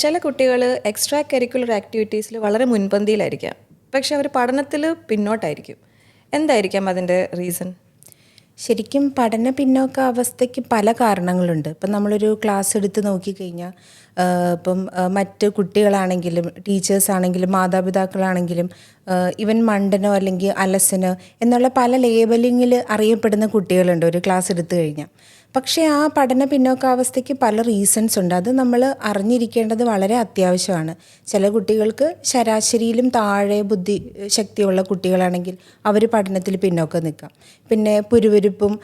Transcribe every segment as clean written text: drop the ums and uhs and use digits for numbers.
ചില കുട്ടികൾ extra curricular ആക്ടിവിറ്റീസിൽ വളരെ മുൻപന്തിയിലായിരിക്കാം, പക്ഷെ അവർ പഠനത്തിൽ പിന്നോട്ടായിരിക്കും. എന്തായിരിക്കാം അതിൻ്റെ റീസൺ? ശരിക്കും പഠന പിന്നോക്കാവസ്ഥയ്ക്ക് പല കാരണങ്ങളുണ്ട്. ഇപ്പം നമ്മളൊരു ക്ലാസ് എടുത്ത് നോക്കിക്കഴിഞ്ഞാൽ ഇപ്പം മറ്റ് കുട്ടികളാണെങ്കിലും ടീച്ചേഴ്സാണെങ്കിലും മാതാപിതാക്കളാണെങ്കിലും ഇവൻ മണ്ടനോ അല്ലെങ്കിൽ അലസനോ എന്നുള്ള പല ലേബലിങ്ങിൽ അറിയപ്പെടുന്ന കുട്ടികളുണ്ട് ഒരു ക്ലാസ് എടുത്തു കഴിഞ്ഞാൽ. പക്ഷേ ആ പഠന പിന്നോക്കാവസ്ഥയ്ക്ക് പല റീസൺസ് ഉണ്ട്. അത് നമ്മൾ അറിഞ്ഞിരിക്കേണ്ടത് വളരെ അത്യാവശ്യമാണ്. ചില കുട്ടികൾക്ക് ശരാശരിയിലും താഴെ ബുദ്ധി ശക്തിയുള്ള കുട്ടികളാണെങ്കിൽ അവർ പഠനത്തിൽ പിന്നോക്കം നിൽക്കാം. പിന്നെ പുരുപുരുപ്പും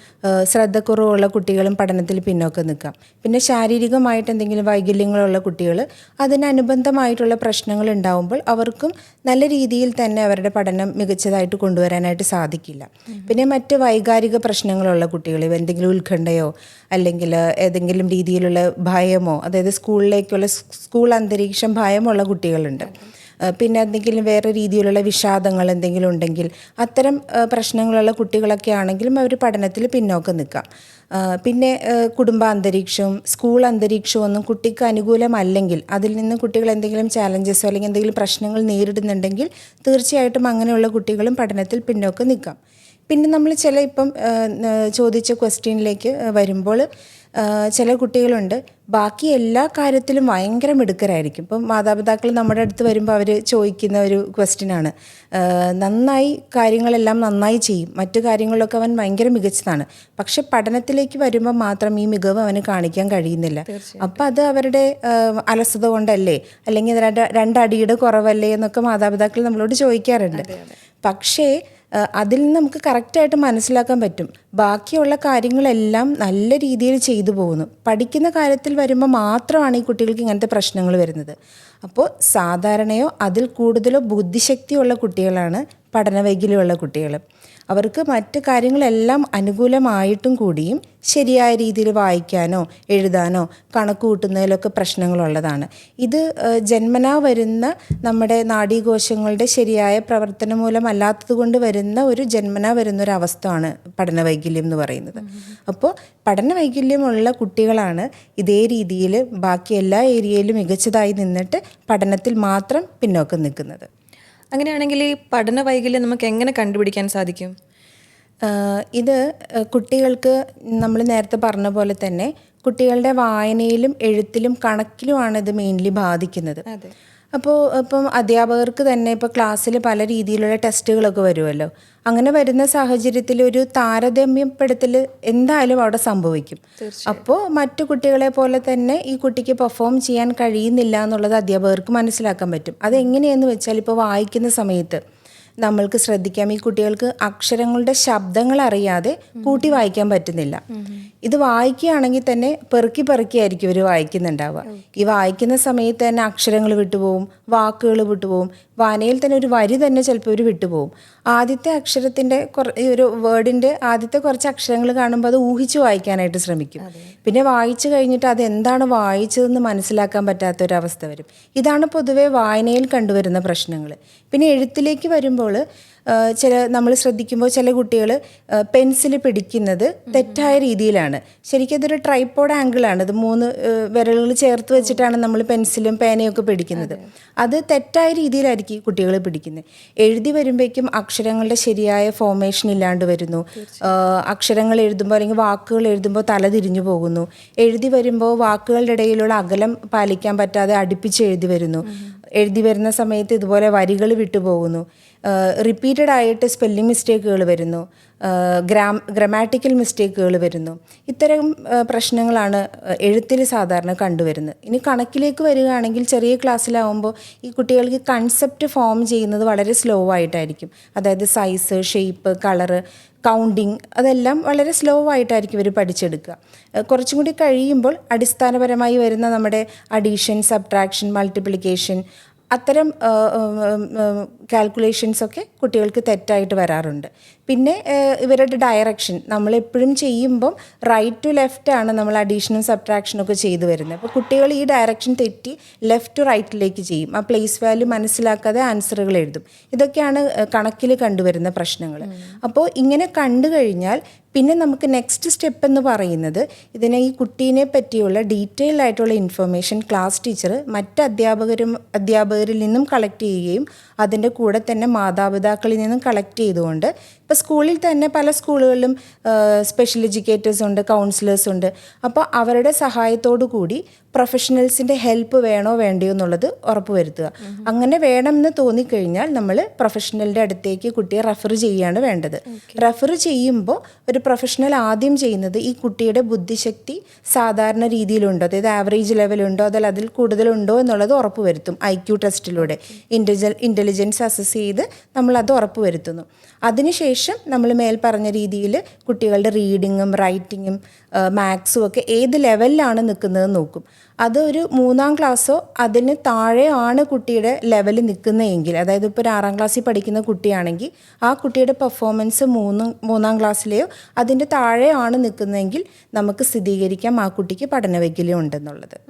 ശ്രദ്ധക്കുറവുള്ള കുട്ടികളും പഠനത്തിൽ പിന്നോക്കം നിൽക്കാം. പിന്നെ ശാരീരികമായിട്ട് എന്തെങ്കിലും വൈകല്യങ്ങളുള്ള കുട്ടികൾ അതിനനുബന്ധമായിട്ടുള്ള പ്രശ്നങ്ങൾ ഉണ്ടാകുമ്പോൾ അവർക്കും നല്ല രീതിയിൽ തന്നെ അവരുടെ പഠനം മികച്ചതായിട്ട് കൊണ്ടുവരാനായിട്ട് സാധിക്കില്ല. പിന്നെ മറ്റ് വൈകാരിക പ്രശ്നങ്ങളുള്ള കുട്ടികൾ, എന്തെങ്കിലും ഉത്കണ്ഠയോ അല്ലെങ്കിൽ ഏതെങ്കിലും രീതിയിലുള്ള ഭയമോ, അതായത് സ്കൂൾ അന്തരീക്ഷം ഭയമുള്ള കുട്ടികളുണ്ട്. പിന്നെ എന്തെങ്കിലും വേറെ രീതിയിലുള്ള വിഷാദങ്ങൾ എന്തെങ്കിലും ഉണ്ടെങ്കിൽ അത്തരം പ്രശ്നങ്ങളുള്ള കുട്ടികളൊക്കെ ആണെങ്കിലും അവർ പഠനത്തിൽ പിന്നോക്കം നിൽക്കാം. പിന്നെ കുടുംബാന്തരീക്ഷവും സ്കൂൾ അന്തരീക്ഷവും ഒന്നും കുട്ടിക്ക് അനുകൂലമല്ലെങ്കിൽ അതിൽ നിന്ന് കുട്ടികൾ എന്തെങ്കിലും ചാലഞ്ചസോ അല്ലെങ്കിൽ എന്തെങ്കിലും പ്രശ്നങ്ങൾ നേരിടുന്നുണ്ടെങ്കിൽ തീർച്ചയായിട്ടും അങ്ങനെയുള്ള കുട്ടികളും പഠനത്തിൽ പിന്നോക്കം നിൽക്കാം. പിന്നെ നമ്മൾ ഇപ്പം ചോദിച്ച ക്വസ്റ്റ്യനിലേക്ക് വരുമ്പോൾ ചില കുട്ടികളുണ്ട് ബാക്കി എല്ലാ കാര്യത്തിലും ഭയങ്കര മിടുക്കരായിരിക്കും. ഇപ്പം മാതാപിതാക്കൾ നമ്മുടെ അടുത്ത് വരുമ്പോൾ അവർ ചോദിക്കുന്ന ഒരു ക്വസ്റ്റ്യനാണ്, നന്നായി കാര്യങ്ങളെല്ലാം നന്നായി ചെയ്യും, മറ്റു കാര്യങ്ങളിലൊക്കെ അവൻ ഭയങ്കര മികച്ചതാണ്, പക്ഷെ പഠനത്തിലേക്ക് വരുമ്പോൾ മാത്രം ഈ മികവ് അവന് കാണിക്കാൻ കഴിയുന്നില്ല. അപ്പം അത് അവരുടെ അലസത കൊണ്ടല്ലേ, അല്ലെങ്കിൽ രണ്ടടിയുടെ കുറവല്ലേ എന്നൊക്കെ മാതാപിതാക്കൾ നമ്മളോട് ചോദിക്കാറുണ്ട്. പക്ഷേ അതിൽ നിന്ന് നമുക്ക് കറക്റ്റായിട്ട് മനസ്സിലാക്കാൻ പറ്റും, ബാക്കിയുള്ള കാര്യങ്ങളെല്ലാം നല്ല രീതിയിൽ ചെയ്തു പോകുന്നു, പഠിക്കുന്ന കാര്യത്തിൽ വരുമ്പോൾ മാത്രമാണ് ഈ കുട്ടികൾക്ക് ഇങ്ങനത്തെ പ്രശ്നങ്ങൾ വരുന്നത്. അപ്പോൾ സാധാരണയോ അതിൽ കൂടുതലോ ബുദ്ധിശക്തിയുള്ള കുട്ടികളാണ് പഠനവൈകല്യമുള്ള കുട്ടികൾ. അവർക്ക് മറ്റ് കാര്യങ്ങളെല്ലാം അനുകൂലമായിട്ടും കൂടിയും ശരിയായ രീതിയിൽ വായിക്കാനോ എഴുതാനോ കണക്ക് കൂട്ടുന്നതിലൊക്കെ പ്രശ്നങ്ങളുള്ളതാണ്. ഇത് ജന്മനാ വരുന്ന നമ്മുടെ നാഡീകോശങ്ങളുടെ ശരിയായ പ്രവർത്തനം മൂലമല്ലാത്തത് കൊണ്ട് വരുന്ന ജന്മനാ വരുന്നൊരവസ്ഥയാണ് പഠനവൈകല്യം എന്ന് പറയുന്നത്. അപ്പോൾ പഠനവൈകല്യമുള്ള കുട്ടികളാണ് ഇതേ രീതിയിൽ ബാക്കി എല്ലാ ഏരിയയിലും മികച്ചതായി നിന്നിട്ട് പഠനത്തിൽ മാത്രം പിന്നോക്കം നിൽക്കുന്നത്. അങ്ങനെയാണെങ്കിൽ ഈ പഠന വൈകല്യം നമുക്ക് എങ്ങനെ കണ്ടുപിടിക്കാൻ സാധിക്കും? ഇത് കുട്ടികൾക്ക് നമ്മൾ നേരത്തെ പറഞ്ഞ പോലെ തന്നെ കുട്ടികളുടെ വായനയിലും എഴുത്തിലും കണക്കിലുമാണ് ഇത് മെയിൻലി ബാധിക്കുന്നത്. അപ്പോൾ ഇപ്പം അധ്യാപകർക്ക് തന്നെ ഇപ്പോൾ ക്ലാസ്സിൽ പല രീതിയിലുള്ള ടെസ്റ്റുകളൊക്കെ വരുമല്ലോ. അങ്ങനെ വരുന്ന സാഹചര്യത്തിൽ ഒരു താരതമ്യപ്പെടുത്തൽ എന്തായാലും അവിടെ സംഭവിക്കും. അപ്പോൾ മറ്റു കുട്ടികളെ പോലെ തന്നെ ഈ കുട്ടിക്ക് പെർഫോം ചെയ്യാൻ കഴിയുന്നില്ല എന്നുള്ളത് അധ്യാപകർക്ക് മനസ്സിലാക്കാൻ പറ്റും. അതെങ്ങനെയെന്ന് വെച്ചാൽ ഇപ്പോൾ വായിക്കുന്ന സമയത്ത് നമ്മൾക്ക് ശ്രദ്ധിക്കാം, ഈ കുട്ടികൾക്ക് അക്ഷരങ്ങളുടെ ശബ്ദങ്ങൾ അറിയാതെ കൂട്ടി വായിക്കാൻ പറ്റുന്നില്ല. ഇത് വായിക്കുകയാണെങ്കിൽ തന്നെ പെറുക്കി ആയിരിക്കും ഇവർ വായിക്കുന്നുണ്ടാവുക. ഈ വായിക്കുന്ന സമയത്ത് തന്നെ അക്ഷരങ്ങൾ വിട്ടുപോകും, വാക്കുകൾ വിട്ടുപോകും, വായനയിൽ തന്നെ ഒരു വരി തന്നെ ചിലപ്പോൾ ഇവർ വിട്ടുപോകും. ആദ്യത്തെ അക്ഷരത്തിൻ്റെ ഒരു വേർഡിൻ്റെ ആദ്യത്തെ കുറച്ച് അക്ഷരങ്ങൾ കാണുമ്പോൾ അത് ഊഹിച്ച് വായിക്കാനായിട്ട് ശ്രമിക്കും. പിന്നെ വായിച്ചു കഴിഞ്ഞിട്ട് അതെന്താണ് വായിച്ചതെന്ന് മനസ്സിലാക്കാൻ പറ്റാത്തൊരവസ്ഥ വരും. ഇതാണ് പൊതുവെ വായനയിൽ കണ്ടുവരുന്ന പ്രശ്നങ്ങൾ. പിന്നെ എഴുത്തിലേക്ക് വരുമ്പോൾ നമ്മൾ ശ്രദ്ധിക്കുമ്പോൾ ചില കുട്ടികൾ പെൻസിൽ പിടിക്കുന്നത് തെറ്റായ രീതിയിലാണ്. ശരിക്കും അതൊരു ട്രൈപോഡ് ആംഗിളാണ്. ഇത് 3 വിരലുകൾ ചേർത്ത് വെച്ചിട്ടാണ് നമ്മൾ പെൻസിലും പേനയൊക്കെ പിടിക്കുന്നത്. അത് തെറ്റായ രീതിയിലായിരിക്കും കുട്ടികൾ പിടിക്കുന്നത്. എഴുതി വരുമ്പോഴേക്കും അക്ഷരങ്ങളുടെ ശരിയായ ഫോർമേഷൻ ഇല്ലാണ്ട് വരുന്നു. അക്ഷരങ്ങൾ എഴുതുമ്പോൾ അല്ലെങ്കിൽ വാക്കുകൾ എഴുതുമ്പോൾ തല തിരിഞ്ഞു പോകുന്നു. എഴുതി വരുമ്പോൾ വാക്കുകളുടെ ഇടയിലുള്ള അകലം പാലിക്കാൻ പറ്റാതെ അടുപ്പിച്ച് എഴുതി വരുന്നു. എഴുതി വരുന്ന സമയത്ത് ഇതുപോലെ വരികൾ വിട്ടുപോകുന്നു. റിപ്പീറ്റഡ് ആയിട്ട് സ്പെല്ലിംഗ് മിസ്റ്റേക്കുകൾ വരുന്നു, ഗ്രാമാറ്റിക്കൽ മിസ്റ്റേക്കുകൾ വരുന്നു. ഇത്തരം പ്രശ്നങ്ങളാണ് എഴുത്തിൽ സാധാരണ കണ്ടുവരുന്നത്. ഇനി കണക്കിലേക്ക് വരികയാണെങ്കിൽ ചെറിയ ക്ലാസ്സിലാവുമ്പോൾ ഈ കുട്ടികൾക്ക് കൺസെപ്റ്റ് ഫോം ചെയ്യുന്നത് വളരെ സ്ലോ ആയിട്ടായിരിക്കും. അതായത് സൈസ്, ഷേപ്പ്, കളറ്, കൗണ്ടിങ് അതെല്ലാം വളരെ സ്ലോ ആയിട്ടായിരിക്കും ഇവർ പഠിച്ചെടുക്കുക. കുറച്ചും കൂടി കഴിയുമ്പോൾ അടിസ്ഥാനപരമായി വരുന്ന നമ്മുടെ അഡീഷൻ, സബ്ട്രാക്ഷൻ, മൾട്ടിപ്ലിക്കേഷൻ അത്തരം കാൽക്കുലേഷൻസൊക്കെ കുട്ടികൾക്ക് തെറ്റായിട്ട് വരാറുണ്ട്. പിന്നെ ഇവരുടെ ഡയറക്ഷൻ നമ്മളെപ്പോഴും ചെയ്യുമ്പം റൈറ്റ് ടു ലെഫ്റ്റ് ആണ് നമ്മൾ അഡീഷനും സബ്ട്രാക്ഷനും ഒക്കെ ചെയ്തു വരുന്നത്. അപ്പോൾ കുട്ടികൾ ഈ ഡയറക്ഷൻ തെറ്റി ലെഫ്റ്റ് ടു റൈറ്റിലേക്ക് ചെയ്യും. ആ പ്ലേസ് വാല്യൂ മനസ്സിലാക്കാതെ ആൻസറുകൾ എഴുതും. ഇതൊക്കെയാണ് കണക്കിൽ കണ്ടുവരുന്ന പ്രശ്നങ്ങൾ. അപ്പോൾ ഇങ്ങനെ കണ്ടു കഴിഞ്ഞാൽ പിന്നെ നമുക്ക് നെക്സ്റ്റ് സ്റ്റെപ്പ് എന്ന് പറയുന്നത് ഇതിനെ ഈ കുട്ടീനെ പറ്റിയുള്ള ഡീറ്റെയിൽ ആയിട്ടുള്ള ഇൻഫർമേഷൻ ക്ലാസ് ടീച്ചർ മറ്റ് അധ്യാപകരിൽ നിന്നും കളക്ട് ചെയ്യുകയും അതിൻ്റെ കൂടെ തന്നെ മാതാപിതാക്കളിൽ നിന്നും കളക്ട് ചെയ്തുകൊണ്ട് ഇപ്പോൾ സ്കൂളിൽ തന്നെ പല സ്കൂളുകളിലും സ്പെഷ്യൽ എഡ്യൂക്കേറ്റേഴ്സ് ഉണ്ട്, കൗൺസിലേഴ്സ് ഉണ്ട്. അപ്പോൾ അവരുടെ സഹായത്തോടു കൂടി പ്രൊഫഷണൽസിൻ്റെ ഹെൽപ്പ് വേണോ വേണ്ടയോ എന്നുള്ളത് ഉറപ്പുവരുത്തുക. അങ്ങനെ വേണമെന്ന് തോന്നിക്കഴിഞ്ഞാൽ നമ്മൾ പ്രൊഫഷണലിൻ്റെ അടുത്തേക്ക് കുട്ടിയെ റെഫർ ചെയ്യുകയാണ് വേണ്ടത്. റെഫർ ചെയ്യുമ്പോൾ ഒരു പ്രൊഫഷണൽ ആദ്യം ചെയ്യുന്നത് ഈ കുട്ടിയുടെ ബുദ്ധിശക്തി സാധാരണ രീതിയിലുണ്ടോ, അതായത് ആവറേജ് ലെവലുണ്ടോ അതല്ല അതിൽ കൂടുതലുണ്ടോ എന്നുള്ളത് ഉറപ്പുവരുത്തും. IQ ടെസ്റ്റിലൂടെ ഇൻ്റലിജൻസ് അസസ് ചെയ്ത് നമ്മളത് ഉറപ്പുവരുത്തുന്നു. അതിനുശേഷം നമ്മൾ മേൽ പറഞ്ഞ രീതിയിൽ കുട്ടികളുടെ റീഡിങ്ങും റൈറ്റിങ്ങും മാത്സും ഒക്കെ ഏത് ലെവലിലാണ് നിൽക്കുന്നത് നോക്കും. അത് ഒരു 3ാം ക്ലാസ്സോ അതിന് താഴെയാണ് കുട്ടിയുടെ ലെവൽ നിൽക്കുന്നതെങ്കിൽ, അതായത് ഇപ്പോൾ ഒരു 6ാം ക്ലാസ്സിൽ പഠിക്കുന്ന കുട്ടിയാണെങ്കിൽ ആ കുട്ടിയുടെ പെർഫോമൻസ് 3ാം ക്ലാസ്സിലെയോ അതിൻ്റെ താഴെയാണ് നിൽക്കുന്നതെങ്കിൽ നമുക്ക് സ്ഥിരീകരിക്കാം ആ കുട്ടിക്ക് പഠനവൈകല്യം ഉണ്ടെന്നുള്ളത്.